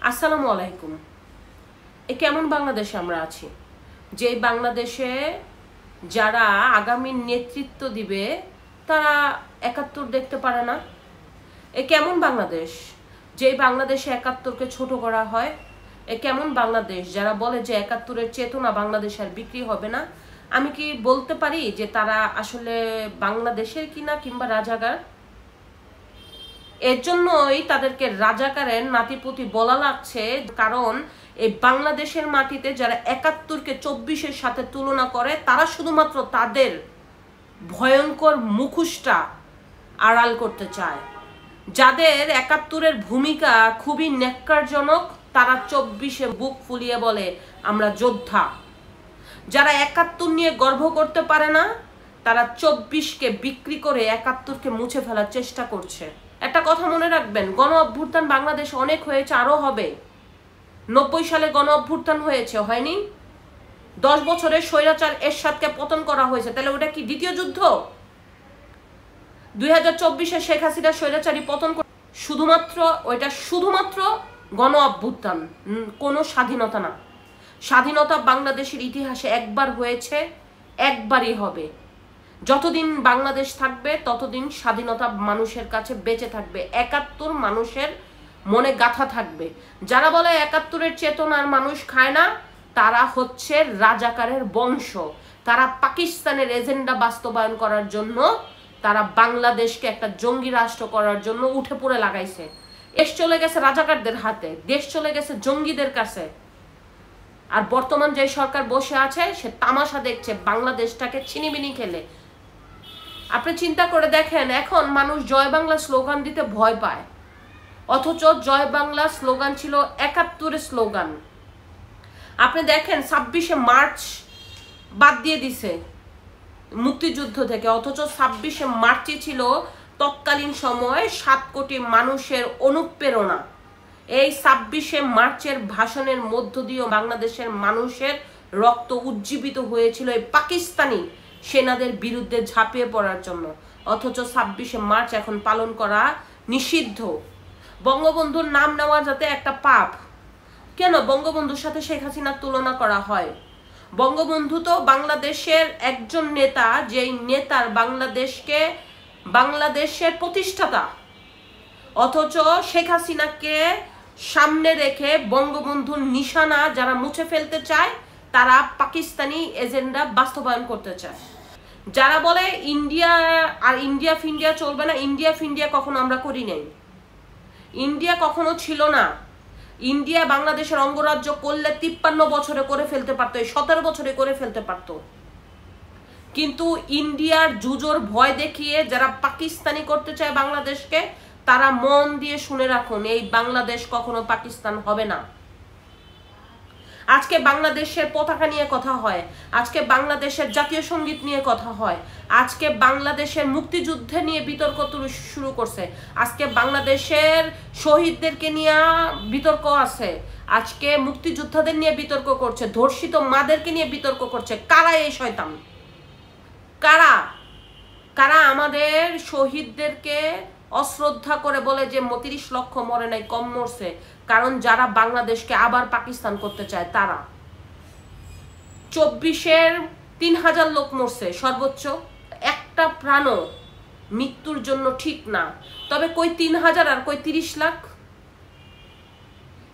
আসসালামু আলাইকুম। কেমন বাংলাদেশে আমরা আছি, যে বাংলাদেশে যারা আগামী নেতৃত্ব দিবে তারা ৭১ দেখতে পারে না। কেমন বাংলাদেশ, যে বাংলাদেশে ৭১কে ছোট করা হয়। কেমন বাংলাদেশ যারা বলে যে ৭১-এর চেতনা বাংলাদেশ আর বিক্রি হবে না। আমি কি বলতে পারি যে তারা আসলে বাংলাদেশের কিনা কিংবা রাজাকার? এর জন্যই তাদেরকে রাজাকারের নাতিপুতি বলা লাগছে, কারণ এই বাংলাদেশের মাটিতে যারা ৭১-কে ২৪-এর সাথে তুলনা করে তারা শুধুমাত্র তাদের ভয়ঙ্কর মুখোশটা আড়াল করতে চায়। যাদের ৭১-এর ভূমিকা খুবই ন্যাক্কারজনক তারা ২৪-এ বুক ফুলিয়ে বলে আমরা যোদ্ধা। যারা ৭১ নিয়ে গর্ব করতে পারে না তারা ২৪-কে বিক্রি করে ৭১-কে মুছে ফেলার চেষ্টা করছে। একটা কথা মনে রাখবেন, গণ অভ্যুত্থান বাংলাদেশে অনেক হয়েছে, আরো হবে। ৯০ সালে গণ অভ্যুত্থান হয়েছে, হয়নি? ১০ বছরের স্বৈরাচার এরশাদকে পতন করা হয়েছে, তাহলে ওটা কি দ্বিতীয় যুদ্ধ? ২০২৪-এ শেখ হাসিনা স্বৈরাচারী পতন, শুধুমাত্র গণ অভ্যুত্থান, কোনো স্বাধীনতা না। স্বাধীনতা বাংলাদেশের ইতিহাসে একবার হয়েছে, একবারই হবে। যতদিন বাংলাদেশ থাকবে ততদিন স্বাধীনতা মানুষের কাছে বেঁচে থাকবে, ৭১ মানুষের মনে গাঁথা থাকবে। যারা বলে ৭১-এর চেতনার মানুষ খায় না, তারা হচ্ছে রাজাকারের বংশ। তারা পাকিস্তানের এজেন্ডা বাস্তবায়ন করার জন্য, তারা বাংলাদেশকে একটা জঙ্গি রাষ্ট্র করার জন্য উঠে পড়ে লাগাইছে। দেশ চলে গেছে রাজাকারদের হাতে, দেশ চলে গেছে জঙ্গিদের কাছে। আর বর্তমান যে সরকার বসে আছে সে তামাশা দেখছে বাংলাদেশটাকে ছিনিমিনি খেলে। আপনি চিন্তা করে দেখেন, এখন মানুষ জয় বাংলা স্লোগান দিতে ভয় পায়, অথচ জয় বাংলা স্লোগান ছিল ৭১-এর স্লোগান। আপনি দেখেন ২৬শে মার্চ বাদ দিয়ে দিছে মুক্তিযুদ্ধ থেকে, অথচ ২৬শে মার্চই ছিল তৎকালীন সময়ে ৭ কোটি মানুষের অনুপ্রেরণা। এই ২৬শে মার্চের ভাষণের মধ্য দিয়েও বাংলাদেশের মানুষের রক্ত উজ্জীবিত হয়েছিল এই পাকিস্তানি সেনাদের বিরুদ্ধে ঝাঁপিয়ে পড়ার জন্য, অথচ ২৬শে মার্চ এখন পালন করা নিষিদ্ধ। বঙ্গবন্ধুর নাম নেওয়া যাতে একটা পাপ। কেন বঙ্গবন্ধুর সাথে শেখ হাসিনার তুলনা করা হয়? বঙ্গবন্ধু তো বাংলাদেশের একজন নেতা, যেই নেতার বাংলাদেশের প্রতিষ্ঠাতা, অথচ শেখ হাসিনাকে সামনে রেখে বঙ্গবন্ধুর নিশানা যারা মুছে ফেলতে চায় তারা পাকিস্তানি এজেন্ডা বাস্তবায়ন করতে চায়। যারা বলে ইন্ডিয়া ফিন্ডিয়া চলবে না, ইন্ডিয়া ফিন্ডিয়া কখনো আমরা করি নাই। ইন্ডিয়া কখনো ছিল না। ইন্ডিয়া বাংলাদেশের অঙ্গরাজ্য করলে ৫৩ বছরে করে ফেলতে পারতো, ১৭ বছরে করে ফেলতে পারতো। কিন্তু ইন্ডিয়ার জুজোর ভয় দেখিয়ে যারা পাকিস্তানি করতে চায় বাংলাদেশকে, তারা মন দিয়ে শুনে রাখুন, এই বাংলাদেশ কখনো পাকিস্তান হবে না। আজকে বাংলাদেশের পতাকা নিয়ে কথা হয়, আজকে বাংলাদেশের জাতীয় সঙ্গীত নিয়ে কথা হয়, আজকে বাংলাদেশের মুক্তিযুদ্ধে নিয়ে বিতর্ক শুরু করছে, আজকে বাংলাদেশের শহীদদেরকে নিয়ে বিতর্ক আছে, আজকে মুক্তিযোদ্ধাদের নিয়ে বিতর্ক করছে, ধর্ষিত মাদেরকে নিয়ে বিতর্ক করছে। কারা এই শয়তান? কারা আমাদের শহীদদেরকে অশ্রদ্ধা করে বলে যে ৩০ লক্ষ মরে নাই, কম মরছে? কারণ যারা বাংলাদেশকে আবার পাকিস্তান করতে চায় তারা। ২৪-এর ৩,০০০ লোক মরছে সর্বোচ্চ, একটা প্রাণও মৃত্যুর জন্য ঠিক না। তবে কই ৩,০০০ আর কই ৩০ লাখ?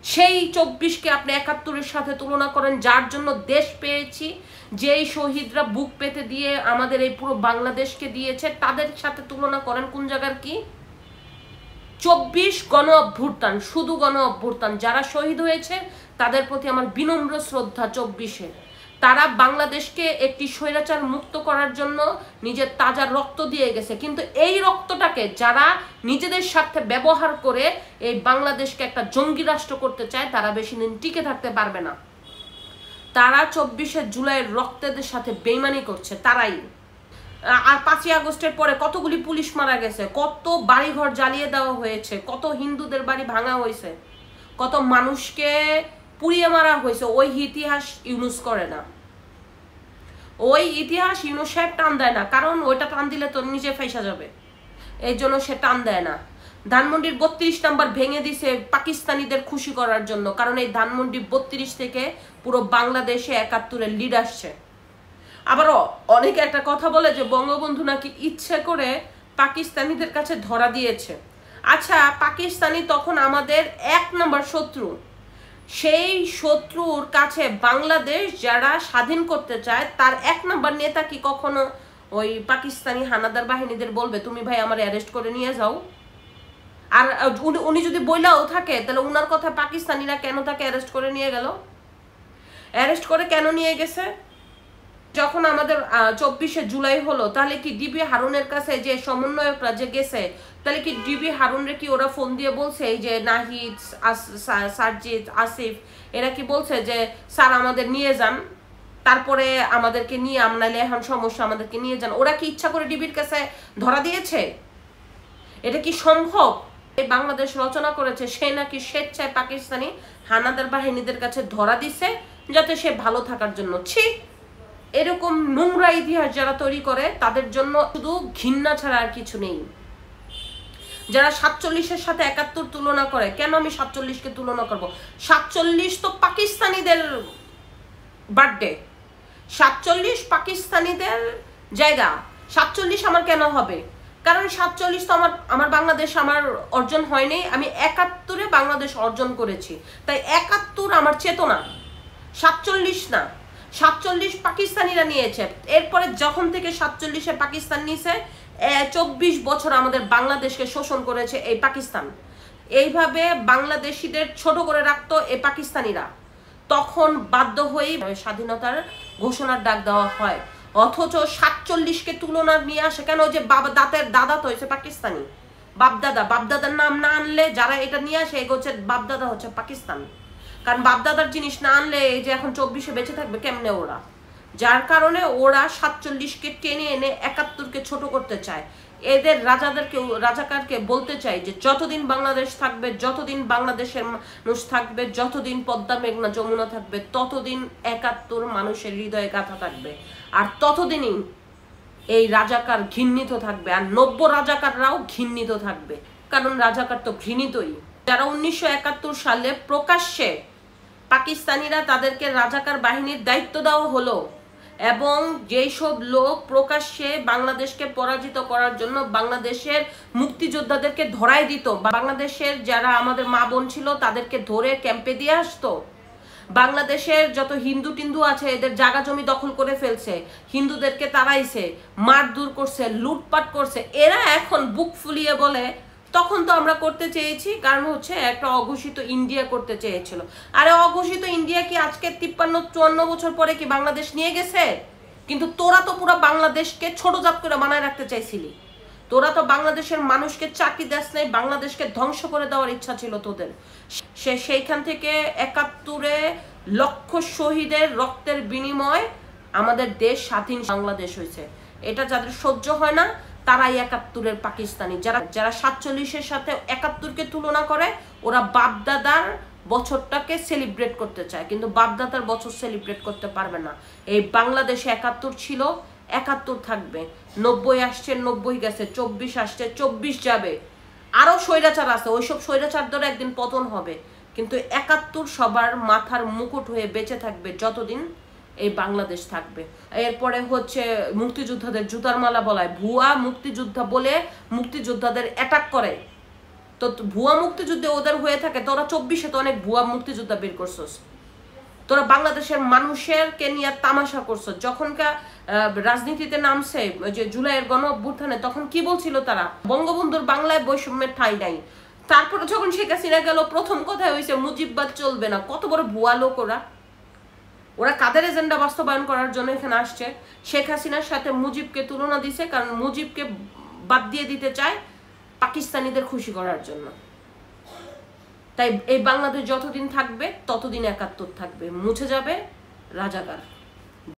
সেই ২৪-কে আপনি ৭১-এর সাথে তুলনা করেন, যার জন্য দেশ পেয়েছি, যেই শহীদরা বুক পেতে দিয়ে আমাদের এই পুরো বাংলাদেশকে দিয়েছে, তাদের সাথে তুলনা করেন কোন জায়গার কি? ২৪ গণ অভ্যুত্থান, শুধু গণ অভ্যুত্থান। যারা শহীদ হয়েছে তাদের প্রতি আমার বিনম্র শ্রদ্ধা। ২৪-এ তারা বাংলাদেশকে একটি স্বৈরাচার মুক্ত করার জন্য নিজের তাজা রক্ত দিয়ে গেছে, কিন্তু এই রক্তটাকে যারা নিজেদের স্বার্থে ব্যবহার করে এই বাংলাদেশকে একটা জঙ্গি রাষ্ট্র করতে চায়, তারা বেশি দিন টিকে থাকতে পারবে না। তারা ২৪শে জুলাইয়ের রক্তের সাথে বেইমানি করছে, তারাই। আর ৫ই আগস্টের পরে কতগুলি পুলিশ মারা গেছে, কত বাড়িঘর জ্বালিয়ে দেওয়া হয়েছে, কত হিন্দুদের বাড়ি ভাঙা হয়েছে, কত মানুষকে পুড়িয়ে মারা হয়েছে। ওই ইতিহাস ইউনুস করে না, ওই ইতিহাস ইউনুস সাহেব টান দেয় না, কারণ ওইটা টান দিলে তো নিজে ফেঁসা যাবে, এই জন্য সে টান দেয় না। ধানমন্ডির 32 নাম্বার ভেঙে দিছে পাকিস্তানিদের খুশি করার জন্য, কারণ এই ধানমন্ডি 32 থেকে পুরো বাংলাদেশে 71-এর লিড আসছে। আবারও অনেকে একটা কথা বলে যে বঙ্গবন্ধু নাকি ইচ্ছে করে পাকিস্তানিদের কাছে ধরা দিয়েছে। আচ্ছা, পাকিস্তানি তখন আমাদের 1 নম্বর শত্রু। সেই শত্রুর কাছে বাংলাদেশ যারা স্বাধীন করতে চায় তার 1 নম্বর নেতা কি কখনো ওই পাকিস্তানি হানাদার বাহিনীদের বলবে তুমি ভাই আমার অ্যারেস্ট করে নিয়ে যাও? আর উনি যদি বইলাও থাকে তাহলে উনার কথা পাকিস্তানিরা কেন তাকে অ্যারেস্ট করে নিয়ে গেল? অ্যারেস্ট করে কেন নিয়ে গেছে? যখন আমাদের 24শে জুলাই হলো, তাহলে কি ডিবি হারুনের কাছে যে সমন্বয়করা যে গেছে, তাহলে কি ডিবি হারুনরে কি ওরা ফোন দিয়ে বলছে এই যে নাহিদ, সারজিৎ, আসিফ এরা কি বলছে যে স্যার আমাদের নিয়ে যান, তারপরে আমাদেরকে নিয়ে আমনাইলে এখন সমস্যা, আমাদেরকে নিয়ে যান? ওরা কি ইচ্ছা করে ডিবির কাছে ধরা দিয়েছে? এটা কি সম্ভব? এই বাংলাদেশ রচনা করেছে সে নাকি স্বেচ্ছায় পাকিস্তানি হানাদার বাহিনীদের কাছে ধরা দিছে যাতে সে ভালো থাকার জন্য। ছি, এরকম নোংরা ইতিহাস যারা তৈরি করে তাদের জন্য শুধু ঘৃণা ছাড়া আর কিছু নেই। যারা 47-এর সাথে 71 তুলনা করে, কেন আমি 47-কে তুলনা করব? 47 তো পাকিস্তানিদের বার্থডে, 47 পাকিস্তানিদের জায়গা, 47 আমার কেন হবে? কারণ 47 তো আমার বাংলাদেশ আমার অর্জন হয়নি, আমি 71-এ বাংলাদেশ অর্জন করেছি, তাই 71 আমার চেতনা, 47 না। 47 পাকিস্তানিরা নিয়েছে, এরপরে যখন থেকে 47-এ পাকিস্তান নিয়েছে 24 বছর আমাদের বাংলাদেশকে শোষণ করেছে এই পাকিস্তান। এইভাবে বাংলাদেশিদের ছোট করে রাখতো এই পাকিস্তানিরা, তখন বাধ্য হয়েই স্বাধীনতার ঘোষণার ডাক দেওয়া হয়। অথচ 47-কে তুলনা নিয়ে আসে কেন? যে দাদা তো হয়েছে পাকিস্তানি, বাপদাদার নাম না আনলে যারা এটা নিয়ে আসে হচ্ছে বাপদাদা হচ্ছে পাকিস্তান। কারণ বাপদাদার জিনিস না আনলে এই যে এখন 24-এ বেঁচে থাকবে কেমনে ওরা? যার কারণে ওরা 47-কে টেনে এনে 71-কে ছোট করতে চায়। এদের রাজাকারকে বলতে চাই যে যতদিন বাংলাদেশ থাকবে, যতদিন বাংলাদেশের মানুষ থাকবে, যতদিন পদ্মা মেঘনা যমুনা থাকবে, ততদিন 71 মানুষের হৃদয়ে গাঁথা থাকবে, আর ততদিনই এই রাজাকার ঘৃণিত থাকবে, আর 90 রাজাকাররাও ঘৃণিত থাকবে, কারণ রাজাকার তো ঘৃণিতই। যারা 1971 সালে প্রকাশ্যে পাকিস্তানিরা তাদেরকে রাজাকার বাহিনীর দায়িত্ব দেওয়া হলো, এবং যেই সব লোক প্রকাশ্যে বাংলাদেশকে পরাজিত করার জন্য বাংলাদেশের মুক্তিযোদ্ধাদেরকে ধরাই দিত, বাংলাদেশের যারা আমাদের মা বোন ছিল তাদেরকে ধরে ক্যাম্পে দিয়ে আসতো, বাংলাদেশের যত হিন্দু টিন্দু আছে এদের জায়গা জমি দখল করে ফেলছে, হিন্দুদেরকে তাড়াইছে, মারধর করছে, লুটপাট করছে, এরা এখন বুক ফুলিয়ে বলে তখন তো আমরা করতে চেয়েছি, কারণ হচ্ছে একটা অঘোষিত ইন্ডিয়া করতে চেয়েছিল। আরে অঘোষিত ইন্ডিয়া কি আজকে 53-54 বছর পরে কি বাংলাদেশ নিয়ে গেছে? কিন্তু তোরা তো পুরো বাংলাদেশকে ছোটজাত করে বানায় রাখতে চাইছিলি, তোরা তো বাংলাদেশের মানুষকে চাকরি দেস নাই, বাংলাদেশকে ধ্বংস করে দেওয়ার ইচ্ছা ছিল তোদের। সেইখান থেকে 71-এ লক্ষ শহীদের রক্তের বিনিময় আমাদের দেশ স্বাধীন বাংলাদেশ হয়েছে। এটা যাদের সহ্য হয় না তারাই 71-এর পাকিস্তানি। যারা 47-এর সাথে 71-কে তুলনা করে, ওরা বাপদাদার বছরটাকে সেলিব্রেট করতে চায়, কিন্তু বাপদাদার বছর সেলিব্রেট করতে পারবে না। এই বাংলাদেশে 71 ছিল, 71 থাকবে, 90 আসছে, 90 গেছে, 24 আসছে, 24 যাবে, আরো স্বৈরাচার আছে, ওইসব স্বৈরাচারদের একদিন পতন হবে, কিন্তু 71 সবার মাথার মুকুট হয়ে বেঁচে থাকবে যতদিন এই বাংলাদেশ থাকবে। এরপরে হচ্ছে মুক্তিযোদ্ধাদের জুতার মালা বলায়, ভুয়া মুক্তিযোদ্ধা বলে মুক্তিযোদ্ধাদের অ্যাটাক করে। তো ভুয়া মুক্তিযুদ্ধে ওদের হয়ে থাকে, তোরা 24-এ তো অনেক ভুয়া মুক্তিযোদ্ধা বের করছস, তোরা বাংলাদেশের মানুষেরকে নিয়ে তামাশা করছস। যখনকার রাজনীতিতে নামছে যে জুলাইয়ের গণ অভ্যুত্থানে, তখন কি বলছিল তারা? বঙ্গবন্ধুর বাংলায় বৈষম্যের ঠাঁই নাই। তারপরে যখন শেখ হাসিনা গেল, প্রথম কথাই হয়েছে মুজিববাদ চলবে না। কত বড় ভুয়া লোক ওরা কাদের এজেন্ডা বাস্তবায়ন করার জন্য এখানে আসছে? শেখ হাসিনার সাথে মুজিবকে তুলনা দিছে, কারণ মুজিবকে বাদ দিয়ে দিতে চায় পাকিস্তানিদের খুশি করার জন্য। তাই এই বাংলাদেশ যতদিন থাকবে ততদিন 71 থাকবে, মুছে যাবে রাজাকার।